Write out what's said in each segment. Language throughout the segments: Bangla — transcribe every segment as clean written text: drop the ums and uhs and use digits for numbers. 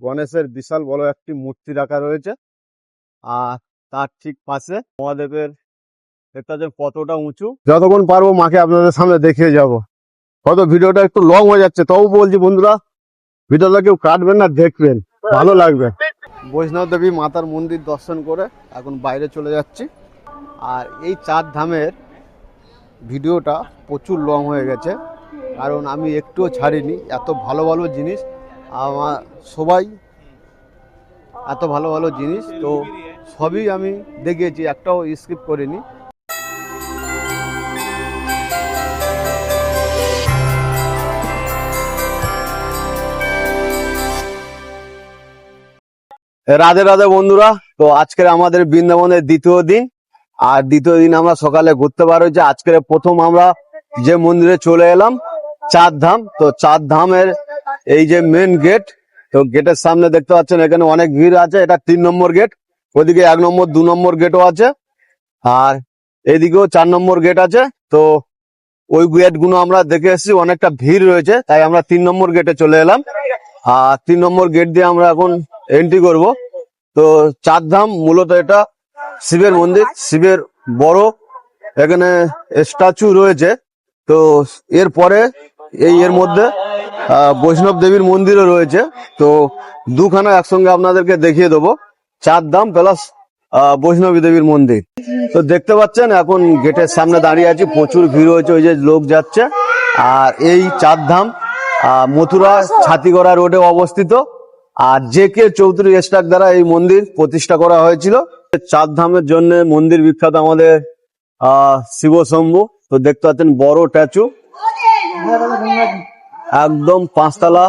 গণেশের বিশাল বড় একটি মূর্তি রাখা রয়েছে, আর তার ঠিক পাশে মহাদেবের একটা যে কতটা উঁচু, যতক্ষণ পারবো মাকে আপনাদের সামনে দেখিয়ে যাব। হয়তো ভিডিওটা একটু লং হয়ে যাচ্ছে, তবু বলছি বন্ধুরা ভিডিওটা কেউ কাটবেন না, দেখবেন, ভালো লাগবে। বৈষ্ণব দেবী মাতার মন্দির দর্শন করে এখন বাইরে চলে যাচ্ছি। আর এই 4 ধামের ভিডিওটা প্রচুর লং হয়ে গেছে, কারণ আমি একটুও ছাড়িনি। এত ভালো ভালো জিনিস আমার সবাই, এত ভালো ভালো জিনিস তো সবই আমি দেখিয়েছি, একটাও স্কিপ করিনি। রাধে রাধে বন্ধুরা, তো আজকের আমাদের বৃন্দাবনের দ্বিতীয় দিন। আর দ্বিতীয় দিন আমরা সকালে ঘুরতে বার হয়েছি। আজকের প্রথম আমরা যে মন্দিরে চলে এলাম 4 ধাম। তো 4 ধামের এই যে মেন গেট, তো গেটের সামনে দেখতে পাচ্ছেন এখানে অনেক ভিড় আছে। এটা 3 নম্বর গেট, ওইদিকে 1 নম্বর 2 নম্বর গেটও আছে, আর এইদিকেও 4 নম্বর গেট আছে। তো ওই গেট গুলো আমরা দেখে এসেছি, অনেকটা ভিড় রয়েছে, তাই আমরা 3 নম্বর গেটে চলে এলাম। আর 3 নম্বর গেট দিয়ে আমরা এখন এন্ট্রি করব। তো 4 ধাম মূলত এটা শিবের মন্দির, শিবের বড় এখানে স্ট্যাচু রয়েছে। তো এরপরে এর মধ্যে বৈষ্ণব দেবীর মন্দিরও রয়েছে। তো দুখানা একসঙ্গে আপনাদেরকে দেখিয়ে দেবো, 4 ধাম প্লাস বৈষ্ণবী দেবীর মন্দির। তো দেখতে পাচ্ছেন এখন গেটের সামনে দাঁড়িয়ে আছি, প্রচুর ভিড় হয়েছে, ওই যে লোক যাচ্ছে। আর এই 4 ধাম মথুরা ছাতিগড়া রোডে অবস্থিত। আর জে.কে. চৌধুরী স্টাক দ্বারা এই মন্দির প্রতিষ্ঠা করা হয়েছিল। 4 ধামের জন্য মন্দির বিখ্যাত আমাদের শিবশম্ভু। তো দেখতে পাচ্ছেন বড় স্ট্যাচু, একদম 5 তলা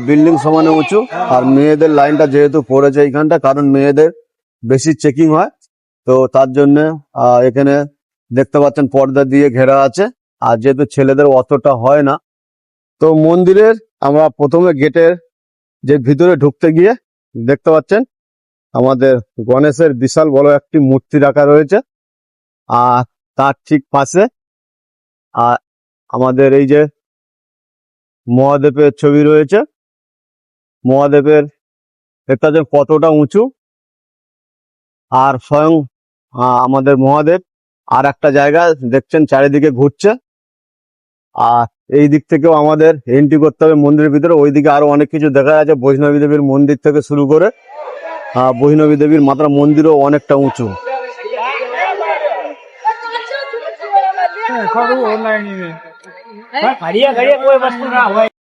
বিল্ডিং সমানে উঁচু। আর মেয়েদের লাইনটা যেহেতু পড়েছে এইখানটা, কারণ মেয়েদের বেশি চেকিং হয়, তো তার জন্য এখানে দেখতে পাচ্ছেন পর্দা দিয়ে ঘেরা আছে। আর যেহেতু ছেলেদের অতটা হয় না, তো মন্দিরের আমরা প্রথমে গেটের যে ভিতরে ঢুকতে গিয়ে দেখতে পাচ্ছেন আমাদের গণেশের বিশাল বড় একটি মূর্তি রাখা রয়েছে। আর তার ঠিক পাশে আমাদের এই যে মহাদেবের ছবি রয়েছে। মহাদেবের দেখতে পাচ্ছেন কতটা উঁচু, আর স্বয়ং আমাদের মহাদেব আর একটা জায়গা দেখছেন চারিদিকে ঘুরছে। আর এই দিক থেকেও আমাদের এন্ট্রি করতে হবে মন্দিরের ভিতরে। ওইদিকে আরো অনেক কিছু দেখা যাচ্ছে, বৈষ্ণবী দেবীর মন্দির থেকে শুরু করে বৈষ্ণবী দেবীর মাতার মন্দিরও অনেকটা উঁচু।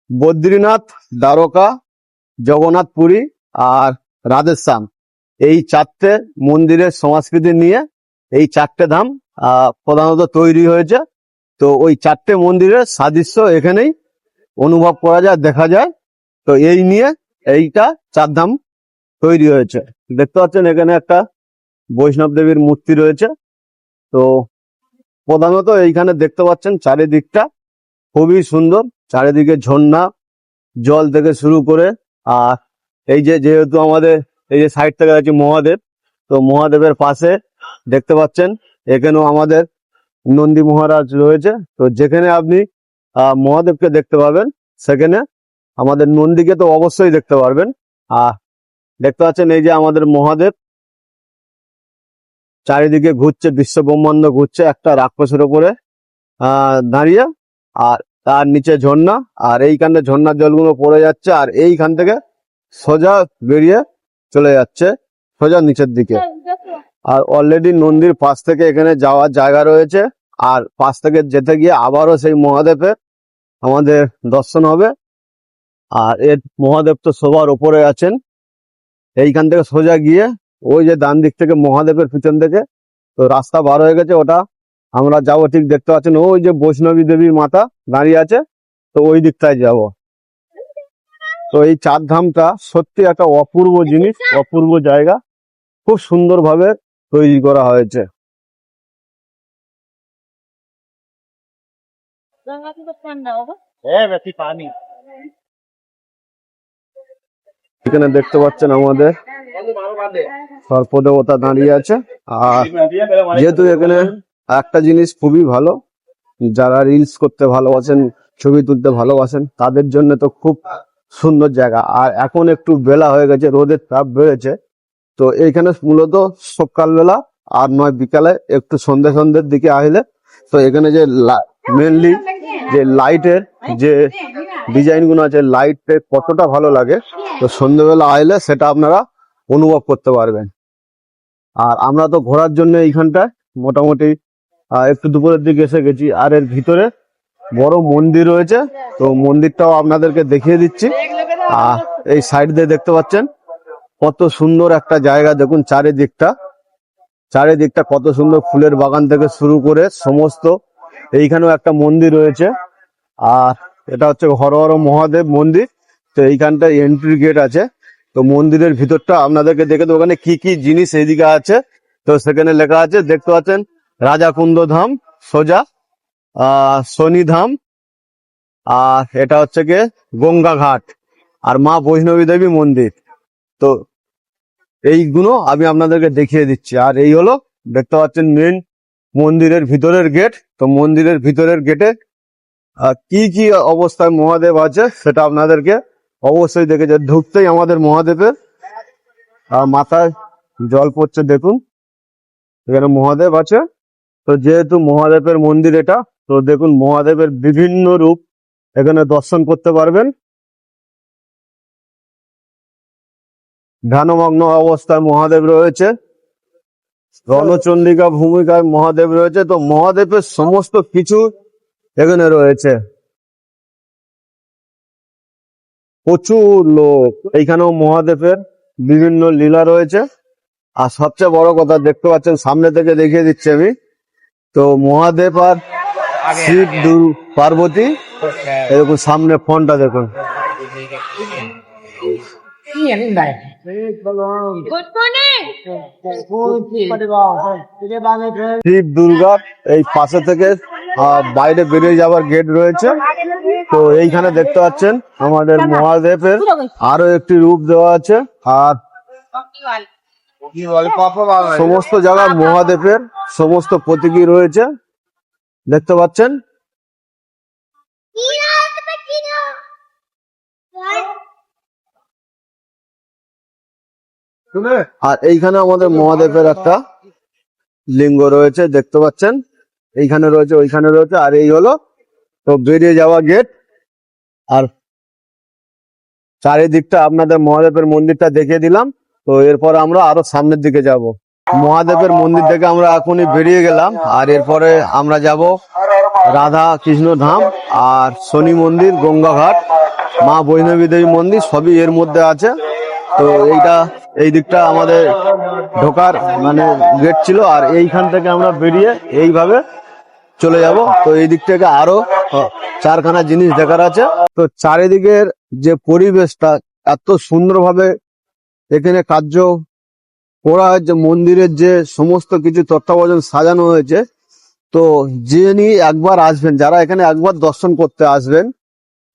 বদ্রীনাথ, দ্বারকা, জগন্নাথ পুরী আর রাধেশ্যাম, এই 4টে মন্দিরের সংস্কৃতি নিয়ে এই 4টে ধাম প্রধানত তৈরি হয়েছে। তো ওই 4টে মন্দিরের সাদৃশ্য এখানেই অনুভব করা যায়, দেখা যায়। তো এই নিয়ে এইটা 4 ধাম তৈরি হয়েছে। দেখতে পাচ্ছেন এখানে একটা বৈষ্ণব দেবীর মূর্তি রয়েছে। তো প্রধানত এইখানে দেখতে পাচ্ছেন চারিদিকটা খুবই সুন্দর, চারিদিকে ঝর্ণা জল থেকে শুরু করে। আর এই যে যেহেতু আমাদের এই যে সাইড থেকে আছে মহাদেব, তো মহাদেবের পাশে দেখতে পাচ্ছেন এখানেও আমাদের নন্দী মহারাজ রয়েছে। তো যেখানে আপনি মহাদেবকে দেখতে পাবেন, সেখানে আমাদের নন্দীকে তো অবশ্যই দেখতে পারবেন। আর দেখতে পাচ্ছেন এই যে আমাদের মহাদেব চারিদিকে ঘুরছে, বিশ্ব ব্রহ্মাণ্ড ঘুরছে একটা রাক্ষসের উপরে দাঁড়িয়ে। আর তার নিচে ঝর্ণা, আর এইখানে ঝর্ণার জলগুলো পড়ে যাচ্ছে, আর এইখান থেকে সোজা বেরিয়ে চলে যাচ্ছে সোজা নিচের দিকে। আর অলরেডি নন্দীর পাশ থেকে এখানে যাওয়ার জায়গা রয়েছে, আর পাশ থেকে যেতে গিয়ে আবারও সেই মহাদেবের আমাদের দর্শন হবে। আর এর মহাদেব তো সবার উপরে আছেন। এইখান থেকে সোজা গিয়ে ওই যে ডান দিক থেকে মহাদেবের পিছন থেকে তো রাস্তা বার হয়ে গেছে, ওটা আমরা যাবো। ঠিক দেখতে পাচ্ছেন ওই যে বৈষ্ণবী দেবীর মাতা দাঁড়িয়ে আছে, তো ওই দিকটায় যাব। তো এই 4 ধামটা সত্যি একটা অপূর্ব জিনিস, অপূর্ব জায়গা, খুব সুন্দরভাবে তৈরি করা হয়েছে। এখানে দেখতে পাচ্ছেন আমাদের সর্পদেবতা দাঁড়িয়ে আছে। আর যেহেতু এখানে একটা জিনিস খুবই ভালো, যারা রিলস করতে ভালোবাসেন, ছবি তুলতে ভালোবাসেন, তাদের জন্য তো খুব সুন্দর জায়গা। আর এখন একটু বেলা হয়ে গেছে, রোদের তাপ বেড়েছে, তো এইখানে মূলত সকালবেলা আর নয় বিকালে একটু সন্ধ্যের দিকে আসলে, তো এখানে যে মেনলি যে লাইটের যে ডিজাইন গুলো আছে, লাইটের কতটা ভালো লাগে, তো সন্ধ্যেবেলা আসলে সেটা আপনারা অনুভব করতে পারবেন। আর আমরা তো ঘোরার জন্য এইখানটায় মোটামুটি একটু দুপুরের দিকে এসে গেছি। আর এর ভিতরে বড় মন্দির রয়েছে, তো মন্দিরটাও আপনাদেরকে দেখিয়ে দিচ্ছি। আর এই সাইড দিয়ে দেখতে পাচ্ছেন কত সুন্দর একটা জায়গা, দেখুন চারিদিকটা কত সুন্দর, ফুলের বাগান থেকে শুরু করে সমস্ত। এইখানেও একটা মন্দির রয়েছে, আর এটা হচ্ছে হর হর মহাদেব মন্দির। তো এইখানটায় এন্ট্রি গেট আছে, তো মন্দিরের ভিতরটা আপনাদেরকে দেখে দেবো। ওখানে কি কি জিনিস এইদিকে আছে, তো সেখানে লেখা আছে দেখতে পাচ্ছেন, রাজাকুন্দ ধাম, সোজা শনি ধাম, আর এটা হচ্ছে গিয়ে গঙ্গা ঘাট, আর মা বৈষ্ণবী দেবী মন্দির। তো এইগুলো আমি আপনাদেরকে দেখিয়ে দিচ্ছি। আর এই হলো দেখতে পাচ্ছেন মেন মন্দিরের ভিতরের গেট। তো মন্দিরের ভিতরের গেটে কি কি অবস্থায় মহাদেব আছে সেটা আপনাদেরকে অবশ্যই দেখেছে। ঢুকতেই আমাদের মহাদেবের মাথায় জল পড়ছে, দেখুন এখানে মহাদেব আছে। তো যেহেতু মহাদেবের মন্দির এটা, তো দেখুন মহাদেবের বিভিন্ন রূপ এখানে দর্শন করতে পারবেন। ধ্যানমগ্ন অবস্থায় মহাদেব রয়েছে, রণচন্ডিকা ভূমিকায় মহাদেব রয়েছে। তো মহাদেবের সমস্ত কিছু এখানে রয়েছে, প্রচুর লোক। এইখানেও মহাদেবের বিভিন্ন লীলা রয়েছে। আর সবচেয়ে বড় কথা দেখতে পাচ্ছেন, সামনে থেকে দেখিয়ে দিচ্ছি আমি, তো মহাদেব আর শিব পার্বতী, এরকম সামনে ফোনটা দেখুন। শিব দুর্গা এই পাশে থেকে বাইরে বেরিয়ে যাওয়ার গেট রয়েছে। তো এইখানে দেখতে পাচ্ছেন আমাদের মহাদেবের আরো একটি রূপ দেওয়া আছে। আর সমস্ত জায়গায় মহাদেবের সমস্ত প্রতীকী রয়েছে, দেখতে পাচ্ছেন। আর এইখানে আমাদের মহাদেবের একটা লিঙ্গ রয়েছে, দেখতে পাচ্ছেন, এইখানে রয়েছে, ওইখানে রয়েছে। আর এই হলো তো বেরিয়ে যাওয়া গেট। আর চারিদিকটা আপনাদের মহাদেবের মন্দিরটা দেখিয়ে দিলাম। তো এরপর আমরা আরো সামনের দিকে যাব। মহাদেবের মন্দির থেকে আমরা এখনই বেরিয়ে গেলাম, আর এরপরে আমরা যাব রাধা কৃষ্ণ ধাম, আর শনি মন্দির, গঙ্গা ঘাট, মা বৈষ্ণবী দেবী মন্দির, সবই এর মধ্যে আছে। তো এই দিকটা আমাদের ঢোকার মানে গেট ছিল। আর এইখান থেকে আমরা বেরিয়ে এইভাবে চলে যাব। তো এই দিক থেকে আরো চারখানা জিনিস দেখার আছে। তো চারিদিকের যে পরিবেশটা এত সুন্দরভাবে এখানে কার্য করা হয়েছে, মন্দিরের যে সমস্ত কিছু তত্ত্বাবধান সাজানো হয়েছে, তো যিনি একবার আসবেন, যারা এখানে একবার দর্শন করতে আসবেন,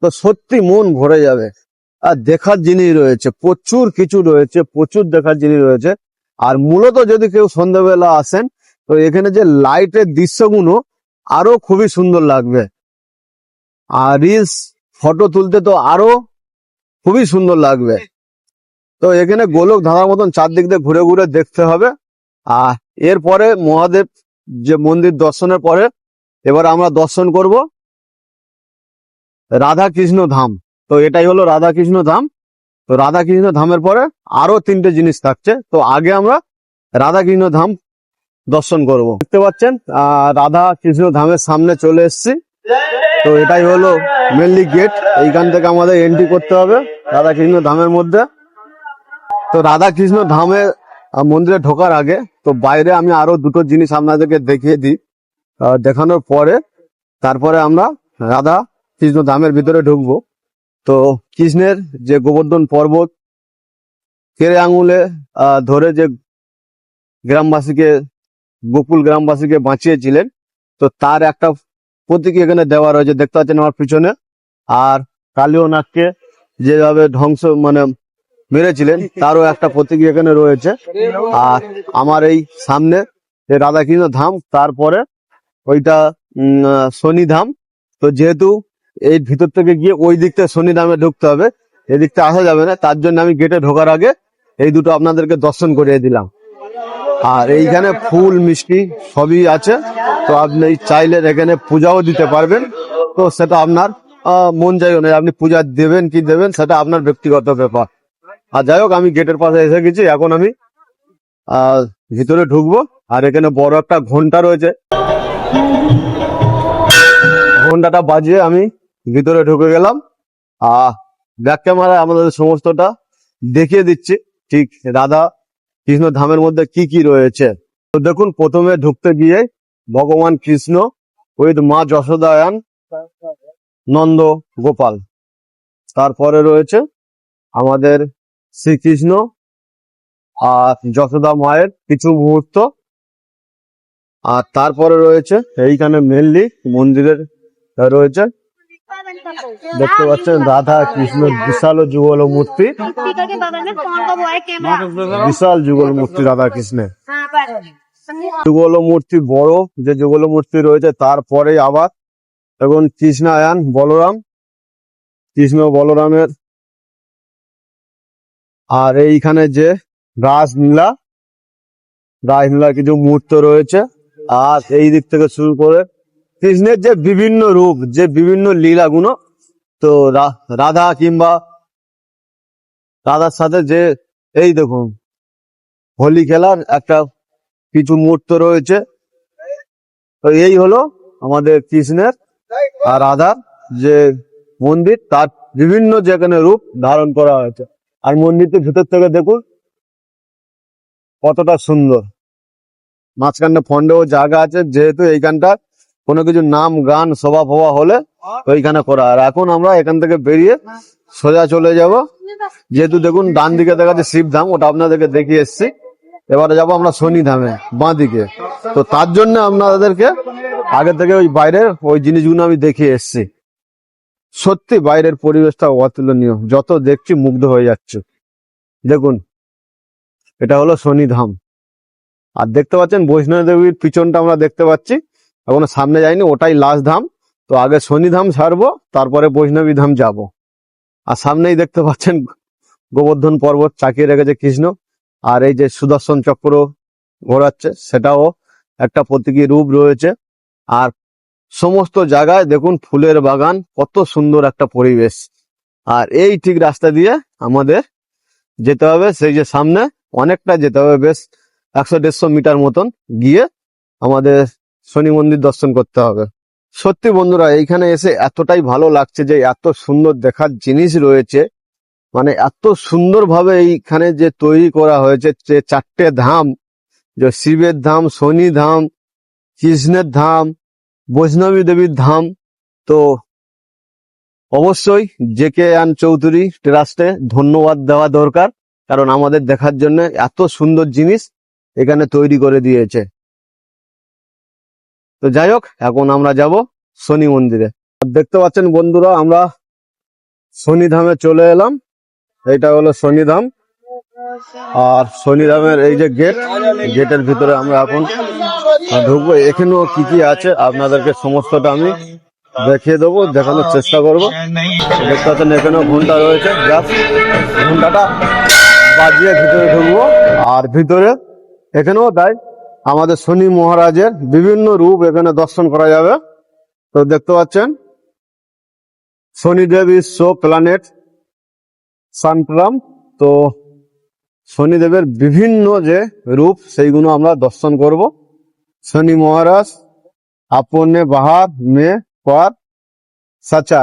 তো সত্যি মন ভরে যাবে। আর দেখার জিনিস রয়েছে প্রচুর, কিছু রয়েছে প্রচুর দেখার জিনিস রয়েছে। আর মূলত যদি কেউ সন্ধ্যাবেলা আসেন, তো এখানে যে লাইটের দৃশ্যগুলো আরো খুবই সুন্দর লাগবে। আর রিলস ফটো তুলতে তো আরো খুবই সুন্দর লাগবে। তো এখানে গোলক ধাঁধার মতন চারদিক দিয়ে ঘুরে ঘুরে দেখতে হবে। আর এরপরে মহাদেব যে মন্দির দর্শনের পরে এবার আমরা দর্শন করব রাধা কৃষ্ণ ধাম। তো এটাই হলো রাধা কৃষ্ণ ধাম। তো রাধা কৃষ্ণ ধামের পরে আরো তিনটে জিনিস থাকছে, তো আগে আমরা রাধা কৃষ্ণ ধাম দর্শন করব। দেখতে পাচ্ছেন রাধা কৃষ্ণ ধামের সামনে চলে এসেছি। তো এটাই হলো মেনলি গেট, এইখান থেকে আমাদের এন্ট্রি করতে হবে রাধা কৃষ্ণ ধামের মধ্যে। তো রাধা কৃষ্ণ ধামের মন্দিরে ঢোকার আগে তো বাইরে আমি আরো দুটো জিনিস আপনাদেরকে দেখিয়ে দিই। দেখানোর পরে তারপরে আমরা রাধা কৃষ্ণ ধামের ভিতরে ঢুকবো। তো কৃষ্ণের যে গোবর্ধন পর্বত কেড়ে আঙুলে ধরে যে গ্রামবাসীকে, গোকুল গ্রামবাসীকে বাঁচিয়েছিলেন, তো তার একটা প্রতীকী এখানে দেওয়া রয়েছে, দেখতে পাচ্ছেন আমার পিছনে। আর কালীয় নাগকে যেভাবে ধ্বংস মানে মেরেছিলেন, তারও একটা প্রতীকী এখানে রয়েছে। আর আমার এই সামনে যে রাধাকৃষ্ণ ধাম, তারপরে ওইটা শনি ধাম। তো যেহেতু এই ভিতর থেকে গিয়ে ওই দিক থেকে শনি ধামে ঢুকতে হবে, এদিকটা আসা যাবে না, তার জন্য আমি গেটে ঢোকার আগে এই দুটো আপনাদেরকে দর্শন করিয়ে দিলাম। আর এইখানে ফুল মিষ্টি সবই আছে, তো আপনি চাইলে এখানে পূজাও দিতে পারবেন। তো সেটা আপনার মন চাই অনুযায়ী আপনি পূজা দেবেন কি দেবেন সেটা আপনার ব্যক্তিগত ব্যাপার। আর যাই হোক, আমি গেটের পাশে এসে গেছি, এখন আমি ভিতরে ঢুকবো। আর এখানে বড় একটা ঘন্টা রয়েছে, ঘন্টাটা বাজিয়ে আমি ভিতরে ঢুকে গেলাম। ব্যাক ক্যামেরায় আমাদের সমস্তটা দেখিয়ে দিচ্ছি ঠিক রাধা কৃষ্ণ ধামের মধ্যে কি কি রয়েছে। তো দেখুন, প্রথমে ঢুকতে গিয়ে ভগবান কৃষ্ণ উইথ মা যশোদায়ন নন্দ গোপাল, তারপরে রয়েছে আমাদের শ্রীকৃষ্ণ আর যশোদা মায়ের কিছু মুহূর্ত। আর তারপরে রয়েছে এইখানে মেনলি মন্দিরের রয়েছে, দেখতে পাচ্ছেন রাধা কৃষ্ণ বিশাল যুগল মূর্তি, বিশাল যুগল মূর্তি রাধা কৃষ্ণের। যুগল মূর্তি বড় যে যুগল মূর্তি রয়েছে, তারপরে আবার এখন কৃষ্ণায়ন বলরাম, কৃষ্ণ বলরামের। আর এইখানে যে রাসলীলা, রাসলীলার কিছু মুহূর্ত রয়েছে। আর এই দিক থেকে শুরু করে কৃষ্ণের যে বিভিন্ন রূপ, যে বিভিন্ন লীলাগুলো, তো রাধা কিংবা রাধার সাথে যে এই দেখুন হোলি খেলার একটা কিছু মুহূর্ত রয়েছে। তো এই হলো আমাদের কৃষ্ণের আর রাধার যে মন্দির, তার বিভিন্ন যেখানে রূপ ধারণ করা হয়েছে। আর মন্দিরটির ভিতর থেকে দেখুন কতটা সুন্দর, মাঝখানে ফন্ডেও জায়গা আছে, যেহেতু এইখানটা কোনো কিছু নাম গান সভা ফভা হলে ওইখানে করা। আর এখন আমরা এখান থেকে বেরিয়ে সোজা চলে যাব, যেহেতু দেখুন ডান দিকে দেখা যাচ্ছে শিবধাম, ওটা আপনাদেরকে দেখিয়ে এসছি। এবারে যাব আমরা শনি ধামে বাঁ দিকে। তো তার জন্য আপনাদেরকে আগে থেকে ওই বাইরের ওই জিনিসগুলো আমি দেখিয়ে এসছি। সত্যি বাইরের পরিবেশটা অতুলনীয়, যত দেখছি মুগ্ধ হয়ে যাচ্ছে। দেখুন, এটা হলো শনি ধাম। আর দেখতে পাচ্ছেন বৈষ্ণবী দেবীর পিছনটা আমরা দেখতে পাচ্ছি, এখনো সামনে যাইনি, ওটাই লাস্ট ধাম। তো আগে শনি ধাম ছাড়বো, তারপরে বৈষ্ণবী ধাম যাব। আর সামনেই দেখতে পাচ্ছেন গোবর্ধন পর্বত চাকিয়ে রেখেছে কৃষ্ণ। আর এই যে সুদর্শন চক্র ঘোরাচ্ছে, সেটাও একটা প্রতীকী রূপ রয়েছে। আর সমস্ত জায়গায় দেখুন ফুলের বাগান, কত সুন্দর একটা পরিবেশ। আর এই ঠিক রাস্তা দিয়ে আমাদের যেতে হবে, সেই যে সামনে অনেকটা যেতে হবে, বেশ 100-150 মিটার মতন গিয়ে আমাদের শনি মন্দির দর্শন করতে হবে। সত্যি বন্ধুরা, এইখানে এসে এতটাই ভালো লাগছে যে এত সুন্দর দেখার জিনিস রয়েছে, মানে এত সুন্দরভাবে এইখানে যে তৈরি করা হয়েছে, যে 4টে ধাম, যে শিবের ধাম, শনি ধাম, কৃষ্ণের ধাম, বৈষ্ণবী দেবীর ধাম। তো অবশ্যই জেকে অ্যান্ড চৌধুরী ট্রাস্টে ধন্যবাদ দেওয়া দরকার, কারণ আমাদের দেখার জন্য এত সুন্দর জিনিস এখানে তৈরি করে দিয়েছে। তো যাই হোক, এখন আমরা যাব শনি মন্দিরে। দেখতে পাচ্ছেন বন্ধুরা, আমরা শনি ধামে চলে এলাম। এইটা হলো শনি ধাম। আর শনি ধামের এই যে গেট, গেটের ভিতরে আমরা এখন ঢুকবো। এখানেও কি কি আছে আপনাদেরকে সমস্তটা আমি দেখিয়ে দেবো, দেখানোর চেষ্টা করবো। দেখতে পাচ্ছেন এখানেও ঘন্টা রয়েছে, জাস্ট ঘন্টাটা বাজিয়ে ভিতরে ঢুকবো। আর ভিতরে এখানেও তাই আমাদের শনি মহারাজের বিভিন্ন রূপ এখানে দর্শন করা যাবে। তো দেখতে পাচ্ছেন শনিদেব ইজ শো প্ল্যানেট সানপ্রাম। তো শনিদেবের বিভিন্ন যে রূপ সেইগুলো আমরা দর্শন করব। শনি মহারাজ আপনে বাহার মে পর সাচা।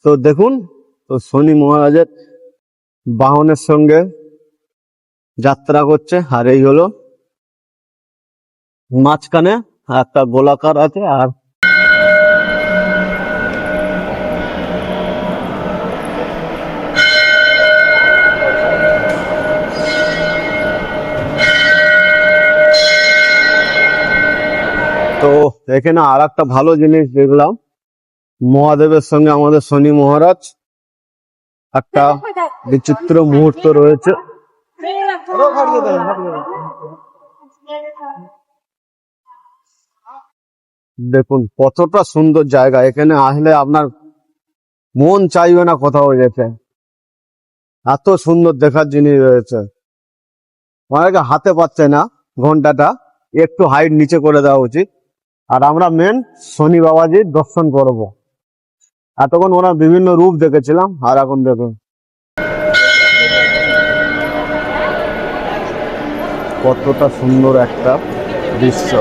তো দেখুন, তো শনি মহারাজের বাহনের সঙ্গে যাত্রা করছে। আর এই হলো মাঝখানে একটা গোলাকার আছে। আর তো এখানে আর একটা ভালো জিনিস দেখলাম, মহাদেবের সঙ্গে আমাদের শনি মহারাজ একটা বিচিত্র মুহূর্ত রয়েছে। দেখুন কতটা সুন্দর জায়গা, এখানে আসলে আপনার মন চাইবে না কোথাও যেতে, এত সুন্দর দেখার জিনিস রয়েছে। অনেকে হাতে পাচ্ছে না ঘন্টাটা, একটু হাইট নিচে করে দেওয়া উচিত। আর আমরা মেন শনি বাবাজির দর্শন করব। এতক্ষণ ওরা বিভিন্ন রূপ দেখেছিলাম, আর এখন দেখুন কতটা সুন্দর একটা দৃশ্য।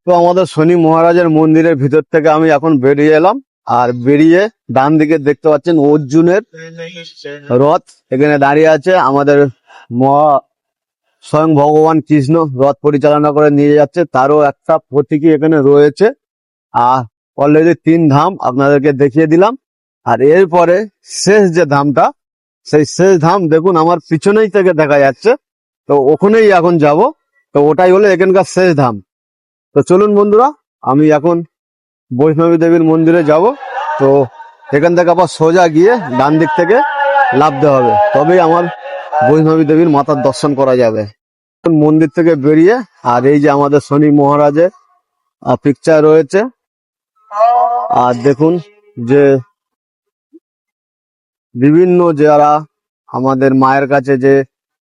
তো আমাদের শনি মহারাজের মন্দিরের ভিতর থেকে আমি এখন বেরিয়ে এলাম, আর বেরিয়ে ডান দিকে দেখতে পাচ্ছেন অর্জুনের রথ এখানে দাঁড়িয়ে আছে। আমাদের মহা স্বয়ং ভগবান কৃষ্ণ রথ পরিচালনা করে নিয়ে যাচ্ছে, তারও একটা প্রতীকী এখানে রয়েছে। আর অলরেডি 3 ধাম আপনাদেরকে দেখিয়ে দিলাম। আর এরপরে শেষ যে ধামটা, সেই শেষ ধাম দেখুন আমার পিছনেই থেকে দেখা যাচ্ছে। তো ওখানেই এখন যাব। তো ওটাই হলো এখানকার শেষ ধাম। তো চলুন বন্ধুরা, আমি এখন বৈষ্ণবী দেবীর মন্দিরে যাব। তো এখান থেকে আবার সোজা গিয়ে ডান দিক থেকে লাফতে হবে, তবেই আমার বৈষ্ণবী দেবীর মাতার দর্শন করা যাবে। মন্দির থেকে বেরিয়ে, আর এই যে আমাদের শনি মহারাজের পিকচার রয়েছে। আর দেখুন যে বিভিন্ন যারা আমাদের মায়ের কাছে যে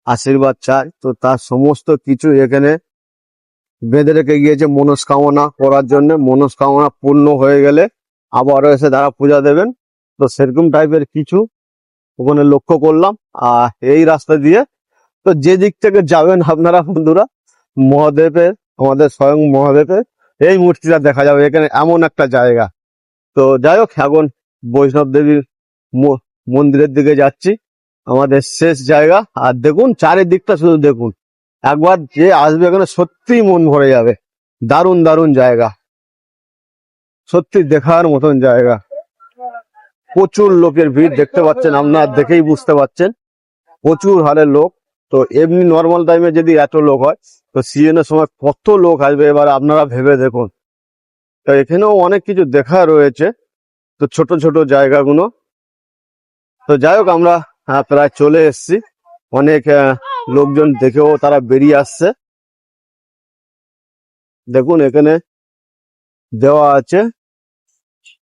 আশীর্বাদ চায়, তো তার সমস্ত কিছু এখানে বেঁধে রেখে গিয়েছে মনস্কামনা করার জন্য। মনস্কামনা পূর্ণ হয়ে গেলে আবারও এসে তারা পূজা দেবেন। তো সেরকম টাইপের কিছু ওখানে লক্ষ্য করলাম। আর এই রাস্তা দিয়ে তো যে দিক থেকে যাবেন আপনারা বন্ধুরা, মহাদেবের, আমাদের স্বয়ং মহাদেবের এই মূর্তিটা দেখা যাবে এখানে, এমন একটা জায়গা। তো যাই হোক, এখন বৈষ্ণব দেবীর মন্দিরের দিকে যাচ্ছি, আমাদের শেষ জায়গা। আর দেখুন চারিদিকটা শুধু দেখুন, একবার যে আসবে এখানে সত্যি মন ভরে যাবে। দারুণ দারুণ জায়গা, সত্যি দেখার মতন জায়গা। প্রচুর লোকের ভিড় দেখতে পাচ্ছেন, আপনারা দেখেই বুঝতে পাচ্ছেন প্রচুর হারে লোক। তো এমনি নর্মাল টাইমে যদি এত লোক হয়, তো সিজনের সময় কত লোক আসবে এবার আপনারা ভেবে দেখুন। তো এখানেও অনেক কিছু দেখা রয়েছে, তো ছোট ছোট জায়গাগুলো। তো যাই হোক, আমরা প্রায় চলে এসেছি। অনেক লোকজন দেখেও তারা বেরিয়ে আসছে। দেখুন এখানে দেওয়া আছে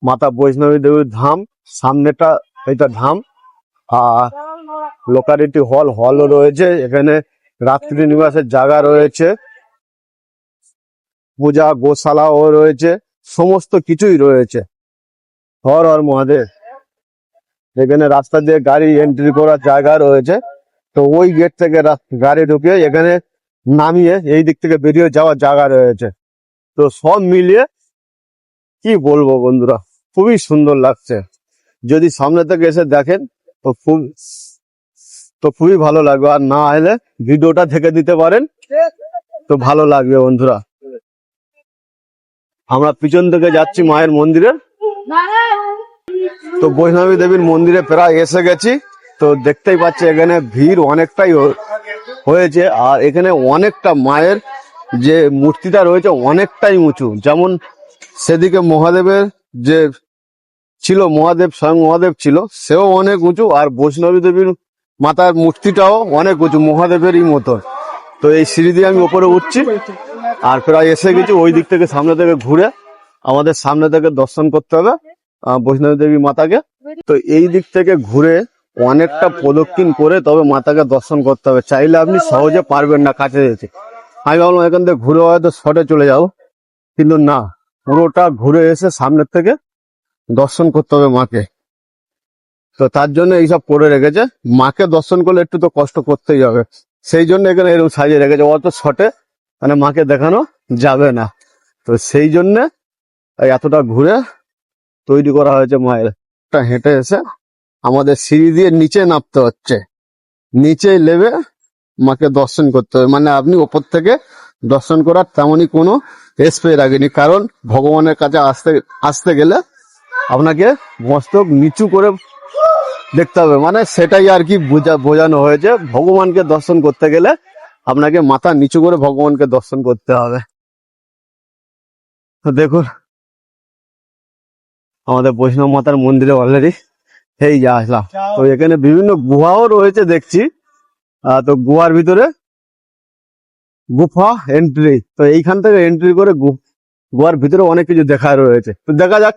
মাতা বৈষ্ণবী দেবীর ধাম, সামনেটা এটা ধাম। আর লোকালিটি হলও রয়েছে এখানে, রাত্রি নিবাসের জায়গা রয়েছে, পূজা গোশালাও রয়েছে, সমস্ত কিছুই রয়েছে। হর হর মহাদেব। এখানে রাস্তা দিয়ে গাড়ি এন্ট্রি করার জায়গা রয়েছে। তো ওই গেট থেকে গাড়ি ঢুকে এখানে নামিয়ে এই দিক থেকে বেরিয়ে যাওয়ার জায়গা রয়েছে। তো সব মিলিয়ে কি বলবো বন্ধুরা, খুবই সুন্দর লাগছে। যদি সামনে থেকে এসে দেখেন তো খুবই ভালো লাগবে। আর না এলে ভিডিওটা থেকে দিতে পারেন, তো ভালো লাগবে বন্ধুরা। আমরা পিছন থেকে যাচ্ছি মায়ের মন্দিরে। তো বৈষ্ণবী দেবীর মন্দিরে প্রায় এসে গেছি। তো দেখতেই পাচ্ছি এখানে ভিড় অনেকটাই হয়েছে। আর এখানে অনেকটা মায়ের যে মূর্তিটা রয়েছে অনেকটাই উঁচু। যেমন সেদিকে মহাদেবের যে ছিল, মহাদেব স্বয়ং মহাদেব ছিল, সেও অনেক উঁচু। আর বৈষ্ণবী দেবীর মাতার মূর্তিটাও অনেক উঁচু, মহাদেবেরই মতো। তো এই সিঁড়ি দিয়ে আমি ওপরে উঠছি, আর প্রায় এসে গেছি। ওই দিক থেকে সামনে থেকে ঘুরে আমাদের সামনে থেকে দর্শন করতে হবে বৈষ্ণবী দেবী মাতাকে। তো এই দিক থেকে ঘুরে অনেকটা প্রদক্ষিণ করে তবে মাতাকে দর্শন করতে হবে, চাইলে আপনি সহজে পারবেন না কাছে যেতে। আমি ভাবলাম এখান থেকে ঘুরে হয়তো শর্টে চলে যাবো, কিন্তু না, পুরোটা ঘুরে এসে সামনের থেকে দর্শন করতে হবে মাকে। তো তার জন্য এইসব করে রেখেছে। মাকে দর্শন করলে একটু তো কষ্ট করতেই হবে, সেই জন্য এখানে এরকম সাজিয়ে রেখেছে। অত শর্টে মানে মাকে দেখানো যাবে না, তো সেই জন্য এতটা ঘুরে তৈরি করা হয়েছে মায়ের। হেঁটে এসে আমাদের সিঁড়ি দিয়ে নিচে নামতে হচ্ছে, নিচে নেমে মাকে দর্শন করতে হবে। মানে আপনি ওপর থেকে দর্শন করার তেমনই কোনো স্পেস রাখেনি, কারণ ভগবানের কাছে আসতে গেলে আপনাকে মস্তক নিচু করে দেখতে হবে। মানে সেটাই আর কি বোঝানো হয়েছে, ভগবানকে দর্শন করতে গেলে আপনাকে মাথা নিচু করে ভগবানকে দর্শন করতে হবে। তো দেখুন আমাদের বৈষ্ণব মাতার মন্দিরে অলরেডি এই যা আসলাম। তো এখানে বিভিন্ন গুহাও রয়েছে দেখছি। তো গুহার ভিতরে গুফা এন্ট্রি, তো এইখান থেকে এন্ট্রি করে গোয়ার ভিতরে অনেক কিছু দেখার রয়েছে, তো দেখা যাক।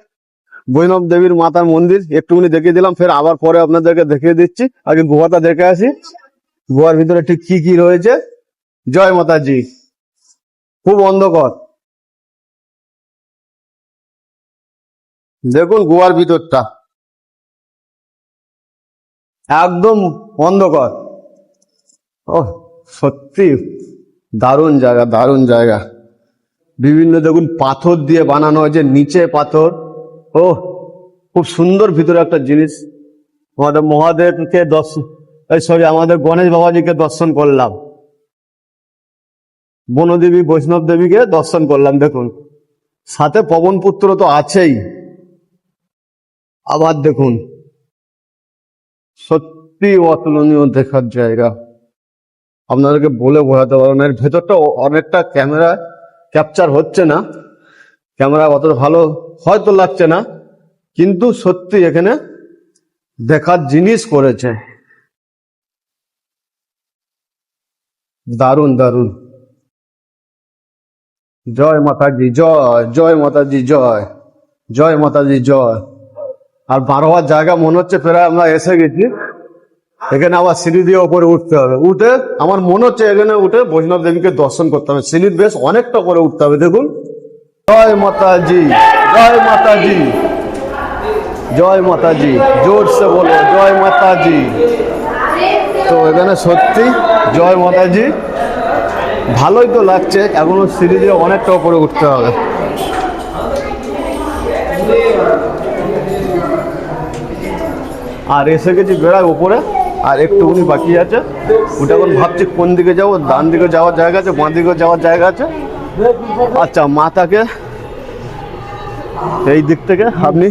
বৈষ্ণব দেবীর মাতার মন্দির একটুখানি দেখিয়ে দিলাম, ফের আবার পরে আপনাদেরকে দেখিয়ে দিচ্ছি। আগে গুহাটা দেখে আসি, গুহার ভিতরে ঠিক কি কি রয়েছে। জয় মাতাজি। খুব অন্ধকার, দেখুন গুহার ভিতরটা একদম অন্ধকার। ও সত্যি দারুণ জায়গা, দারুণ জায়গা। বিভিন্ন দেখুন পাথর দিয়ে বানানো হয়েছে, নিচে পাথর। ও খুব সুন্দর ভিতরে একটা জিনিস। আমাদের মহাদেবকে দর্শন, সরি আমাদের গণেশ বাবাজিকে দর্শন করলাম, বনদেবী বৈষ্ণব দেবীকে দর্শন করলাম। দেখুন সাথে পবন পুত্র তো আছেই। আবার দেখুন সত্যি অতুলনীয় দেখার জায়গা, আপনাদেরকে বলে বোঝাতে পারবো না। এর ভেতরটা অনেকটা ক্যামেরা ক্যাপচার হচ্ছে না, ক্যামেরা অতটা ভালো হয়তো লাগছে না, কিন্তু সত্যি এখানে দেখার জিনিস করেছে। দারুণ দারুণ। জয় মাতাজি জয়, জয় মাতাজি জয়, জয় মাতাজি জয়। আর বার হওয়ার জায়গা মনে হচ্ছে প্রায় আমরা এসে গেছি। এখানে আবার সিঁড়ি দিয়ে ওপরে উঠতে হবে, উঠে আমার মনে হচ্ছে এখানে উঠে বৈষ্ণব দেবীকে দর্শন করতে হবে। সিঁড়ির বেশ অনেকটা করে উঠতে হবে। দেখুন জয় মাতাজি, জয় মাতাজি, জয় মাতাজি, জোরসে বলো জয় মাতাজি। তো এখানে সত্যি জয় মাতাজি, ভালোই তো লাগছে। এখনো সিঁড়ি দিয়ে অনেকটা উপরে উঠতে হবে। আর এসে গেছি বেড়ায় উপরে, আর একটুখানি বাকি আছে। ওটা এখন ভাবছি কোন দিকে যাবো, ডান দিকে যাওয়ার জায়গা আছে, বাঁ দিকে যাওয়ার জায়গা আছে। আচ্ছা মাতাকে এই দিক থেকে আপনি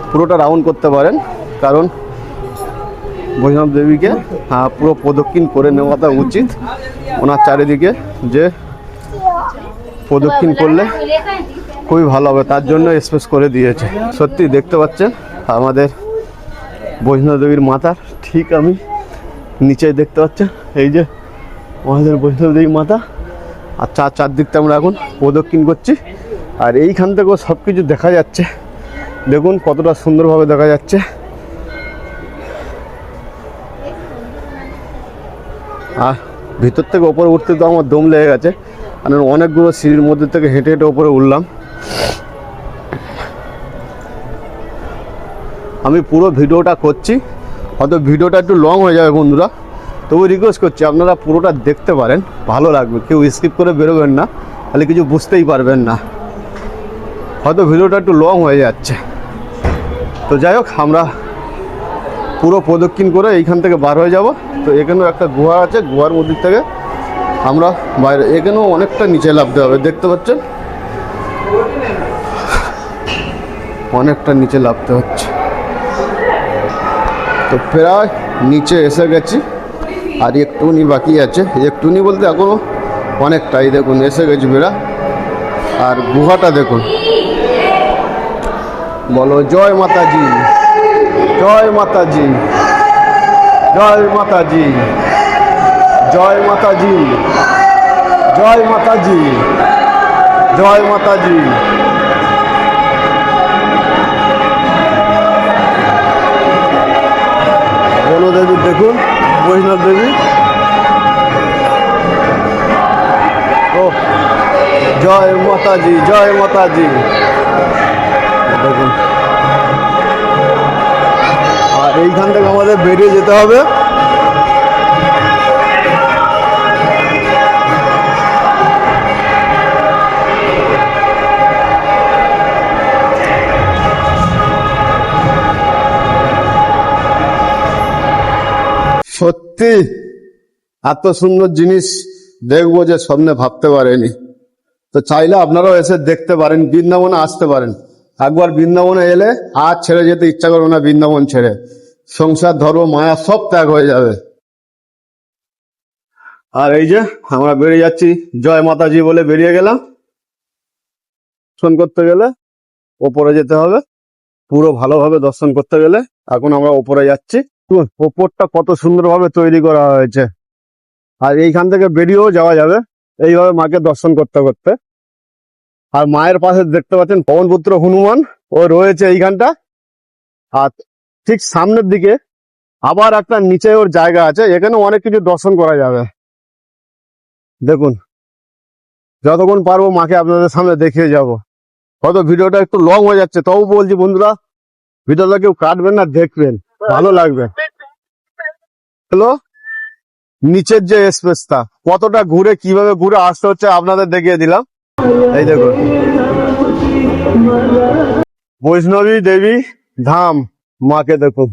পুরোটা রাউন্ড করতে পারেন, কারণ বৈষ্ণব দেবীকে পুরো প্রদক্ষিণ করে নেওয়াটা উচিত। ওনার চারিদিকে যে প্রদক্ষিণ করলে খুবই ভালো হবে, তার জন্য স্পেস করে দিয়েছে। সত্যি দেখতে পাচ্ছেন আমাদের বৈষ্ণব দেবীর মাতার ঠিক আমি নিচে দেখতে পাচ্ছেন, এই যে আমাদের বৈষ্ণব দেবী মাতা। আর চারদিকটা আমরা এখন প্রদক্ষিণ করছি, আর এইখান থেকেও সব কিছু দেখা যাচ্ছে। দেখুন কতটা সুন্দরভাবে দেখা যাচ্ছে। আর ভিতর থেকে ওপরে উঠতে তো আমার দম লেগে গেছে, কারণ অনেকগুলো সিঁড়ির মধ্যে থেকে হেঁটে হেঁটে ওপরে উঠলাম। আমি পুরো ভিডিওটা করছি, হয়তো ভিডিওটা একটু লং হয়ে যাবে বন্ধুরা, তবু রিকোয়েস্ট করছি আপনারা পুরোটা দেখতে পারেন, ভালো লাগবে। কেউ স্কিপ করে বেরোবেন না, তাহলে কিছু বুঝতেই পারবেন না। হয়তো ভিডিওটা একটু লং হয়ে যাচ্ছে। তো যাই হোক, আমরা পুরো প্রদক্ষিণ করে এইখান থেকে বার হয়ে যাব। তো এখানেও একটা গুহা আছে, গুহার মধ্যে থেকে আমরা বাইরে, এখানেও অনেকটা নিচে নামতে হবে, দেখতে পাচ্ছেন অনেকটা নিচে নামতে হচ্ছে। তো প্রায় নিচে এসে গেছি, আর একটুখানি বাকি আছে। একটুখানি বলতে এখনো অনেকটাই, দেখুন এসে গেছি প্রায়। আর গুহাটা দেখুন, বলো জয় মাতাজি, জয় মাতাজি, জয় মাতাজি, জয় মাতাজি, জয় মাতাজি, জয় মাতাজি। বনদেবী দেখুন, বৈষ্ণব দেবী। ও জয় মাতাজি, জয় মাতাজি। দেখুন, আর এইখান থেকে আমাদের বেরিয়ে যেতে হবে। সত্যি এত সুন্দর জিনিস দেখবো যে স্বপ্নে ভাবতে পারেনি। তো চাইলে আপনারাও এসে দেখতে পারেন, বৃন্দাবনে আসতে পারেন। একবার বৃন্দাবনে এলে আর ছেড়ে যেতে ইচ্ছা করবে না। বৃন্দাবন ছেড়ে সংসার, ধর্ম, মায়া সব ত্যাগ হয়ে যাবে। আর এই যে আমরা বেরিয়ে যাচ্ছি, জয় মাতাজি বলে বেরিয়ে গেলাম। দর্শন করতে গেলে ওপরে যেতে হবে, পুরো ভালোভাবে দর্শন করতে গেলে। এখন আমরা ওপরে যাচ্ছি। ওপরটা কত সুন্দরভাবে তৈরি করা হয়েছে, আর এইখান থেকে বেরিয়েও যাওয়া যাবে এইভাবে মাকে দর্শন করতে করতে। আর মায়ের পাশে দেখতে পাচ্ছেন পবনপুত্র হনুমান, ও রয়েছে এইখানটা। আর ঠিক সামনের দিকে আবার একটা নিচে ওর জায়গা আছে, এখানে অনেক কিছু দর্শন করা যাবে। দেখুন, যতক্ষণ পারবো মাকে আপনাদের সামনে দেখিয়ে যাব। হয়তো ভিডিওটা একটু লং হয়ে যাচ্ছে, তবু বলছি বন্ধুরা, ভিডিওটা কেউ কাটবেন না, দেখবেন, ভালো লাগবে। হ্যালো, নিচের যে স্পেসটা কতটা ঘুরে কিভাবে ঘুরে আসতে হচ্ছে আপনাদের দেখিয়ে দিলাম। এই দেখুন, বৈষ্ণবী দেবী ধাম, মাকে দেখুন।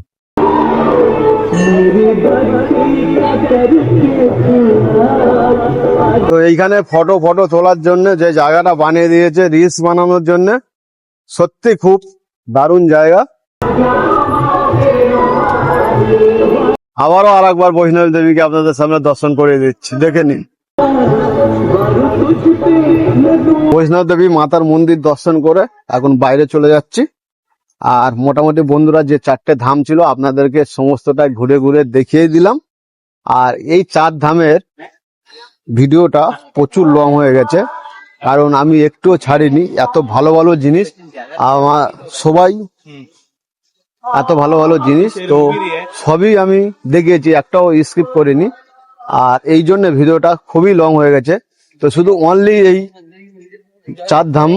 তো এইখানে ফটো ফটো তোলার জন্য যে জায়গাটা বানিয়ে দিয়েছে রিলস বানানোর জন্য, সত্যি খুব দারুণ জায়গা। আবারও আরেকবার বৈষ্ণবী দেবীকে আপনাদের সামনে দর্শন করে দিচ্ছি, দেখে নিন। বৈষ্ণব দেবী মাতার মন্দির দর্শন করে এখন বাইরে চলে যাচ্ছি। আর মোটামুটি বন্ধুরা, যে 4টে ধাম ছিল আপনাদেরকে সমস্তটা ঘুরে ঘুরে দেখিয়ে দিলাম। আর এই 4 ধামের ভিডিওটা প্রচুর লং হয়ে গেছে, কারণ আমি একটুও ছাড়িনি। এত ভালো ভালো জিনিস আমার সবাই, এত ভালো ভালো জিনিস তো সবই আমি দেখিয়েছি, একটাও স্কিপ করিনি। আর এই জন্য ভিডিওটা খুবই লং হয়ে গেছে। তো শুধু অনলি এই 4 ধাম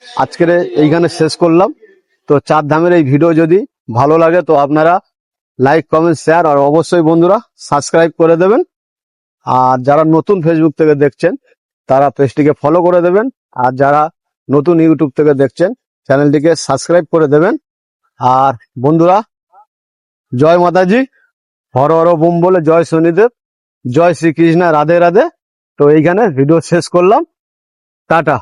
আজকের এইখানে শেষ করলাম। তো 4 ধামের এই ভিডিও যদি ভালো লাগে তো আপনারা লাইক, কমেন্ট, শেয়ার আর অবশ্যই বন্ধুরা সাবস্ক্রাইব করে দেবেন। আর যারা নতুন ফেসবুক থেকে দেখছেন তারা পেজটিকে ফলো করে দেবেন। আর যারা নতুন ইউটিউব থেকে দেখছেন চ্যানেলটিকে সাবস্ক্রাইব করে দেবেন। আর বন্ধুরা, জয় মাতাজি, হর হর বোম বলে জয় শনিদেব, জয় শ্রীকৃষ্ণ, রাধে রাধে। তো এইখানে ভিডিও শেষ করলাম, টাটা।